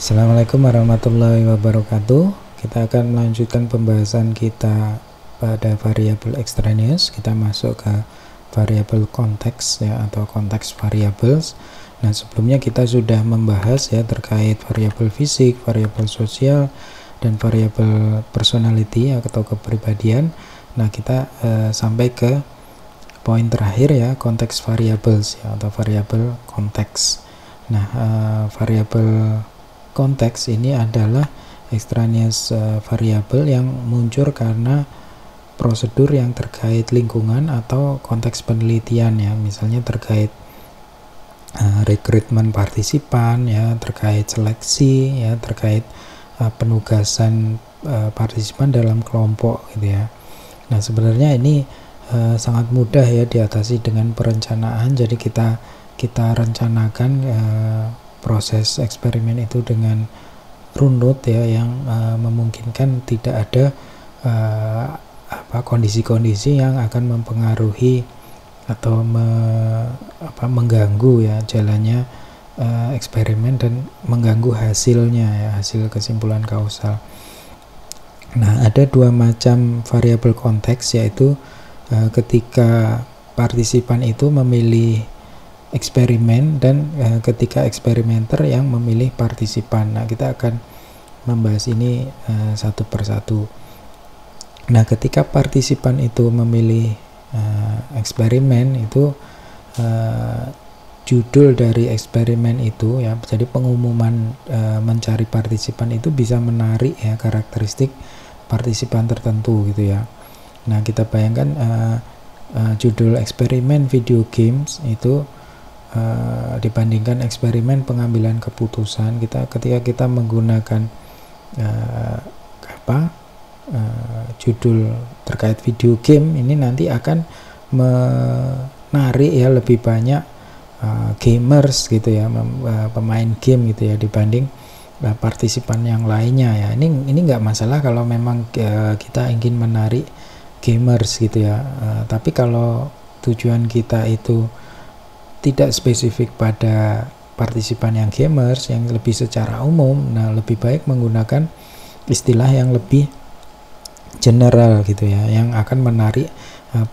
Assalamualaikum warahmatullahi wabarakatuh. Kita akan melanjutkan pembahasan kita pada variabel extraneous. Kita masuk ke variabel konteks ya, atau konteks variables. Nah, sebelumnya kita sudah membahas ya terkait variabel fisik, variabel sosial, dan variabel personality atau kepribadian. Nah, kita sampai ke poin terakhir ya, konteks variables ya, atau variabel konteks. Nah, variabel konteks ini adalah extraneous variabel yang muncul karena prosedur yang terkait lingkungan atau konteks penelitian ya, misalnya terkait rekrutmen partisipan ya, terkait seleksi ya, terkait penugasan partisipan dalam kelompok gitu ya. Nah, sebenarnya ini sangat mudah ya diatasi dengan perencanaan. Jadi kita rencanakan proses eksperimen itu dengan runut ya, yang memungkinkan tidak ada kondisi-kondisi yang akan mempengaruhi atau mengganggu ya jalannya eksperimen dan mengganggu hasilnya ya, hasil kesimpulan kausal. Nah, ada dua macam variabel konteks, yaitu ketika partisipan itu memilih eksperimen dan ketika eksperimenter yang memilih partisipan. Nah, kita akan membahas ini satu persatu. Nah, ketika partisipan itu memilih eksperimen itu judul dari eksperimen itu ya, jadi pengumuman mencari partisipan itu bisa menarik ya karakteristik partisipan tertentu gitu ya. Nah, kita bayangkan judul eksperimen video games itu dibandingkan eksperimen pengambilan keputusan, ketika kita menggunakan judul terkait video game ini nanti akan menarik ya lebih banyak gamers gitu ya, pemain game gitu ya, dibanding partisipan yang lainnya ya. Ini nggak masalah kalau memang kita ingin menarik gamers gitu ya, tapi kalau tujuan kita itu tidak spesifik pada partisipan yang gamers, yang lebih secara umum, nah lebih baik menggunakan istilah yang lebih general gitu ya, yang akan menarik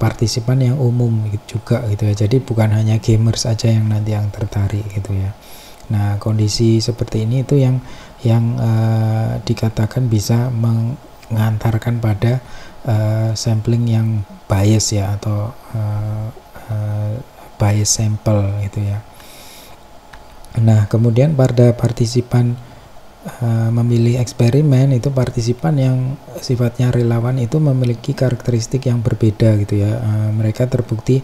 partisipan yang umum gitu juga gitu ya. Jadi bukan hanya gamers saja yang nanti yang tertarik gitu ya. Nah, kondisi seperti ini itu yang dikatakan bisa mengantarkan pada sampling yang bias ya, atau bias sample gitu ya. Nah, kemudian pada partisipan memilih eksperimen itu, partisipan yang sifatnya relawan itu memiliki karakteristik yang berbeda gitu ya. Mereka terbukti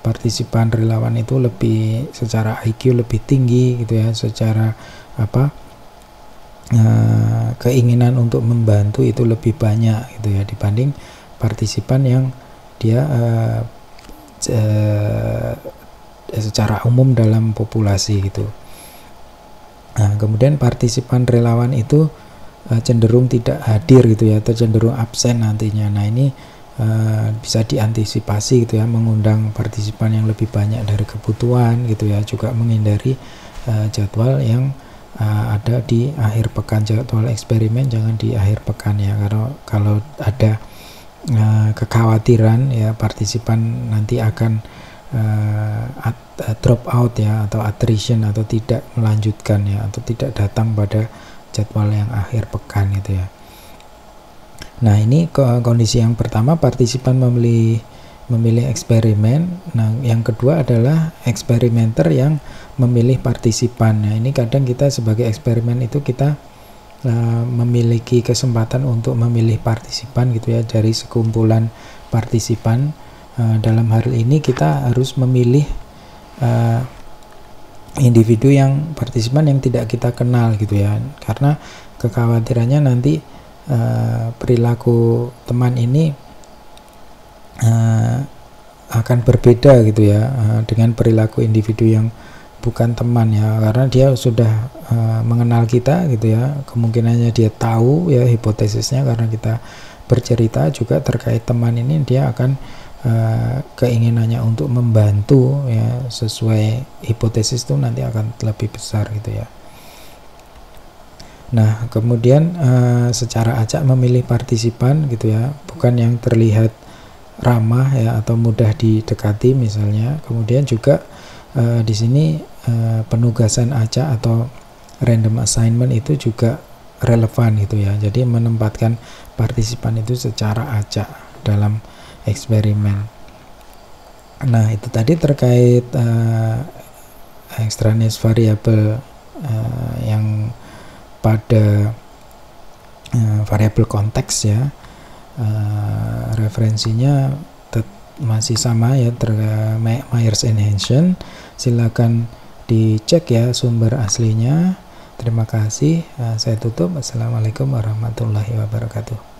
partisipan relawan itu lebih secara IQ lebih tinggi gitu ya, secara keinginan untuk membantu itu lebih banyak gitu ya, dibanding partisipan yang dia secara umum dalam populasi gitu. Nah, kemudian partisipan relawan itu cenderung tidak hadir gitu ya, atau cenderung absen nantinya. Nah, ini bisa diantisipasi gitu ya, mengundang partisipan yang lebih banyak dari kebutuhan gitu ya, juga menghindari jadwal yang ada di akhir pekan. Jadwal eksperimen jangan di akhir pekan ya, karena kalau ada kekhawatiran ya partisipan nanti akan drop out ya, atau attrition, atau tidak melanjutkan ya, atau tidak datang pada jadwal yang akhir pekan gitu ya. Nah, ini kondisi yang pertama, partisipan memilih eksperimen. Nah, yang kedua adalah eksperimenter yang memilih partisipan. Nah, ini kadang kita sebagai eksperimen itu kita memiliki kesempatan untuk memilih partisipan gitu ya, dari sekumpulan partisipan. Dalam hal ini kita harus memilih individu yang partisipan yang tidak kita kenal gitu ya, karena kekhawatirannya nanti perilaku teman ini akan berbeda gitu ya dengan perilaku individu yang bukan teman ya, karena dia sudah mengenal kita gitu ya, kemungkinannya dia tahu ya hipotesisnya, karena kita bercerita juga terkait teman ini, dia akan keinginannya untuk membantu ya sesuai hipotesis itu nanti akan lebih besar gitu ya. Nah, kemudian secara acak memilih partisipan gitu ya, bukan yang terlihat ramah ya atau mudah didekati misalnya. Kemudian juga di sini penugasan acak atau random assignment itu juga relevan gitu ya. Jadi menempatkan partisipan itu secara acak dalam eksperimen. Nah, itu tadi terkait extraneous variable yang pada variabel konteks ya. Referensinya masih sama ya, Myers and Hansen. Silakan dicek ya sumber aslinya. Terima kasih. Saya tutup. Assalamualaikum warahmatullahi wabarakatuh.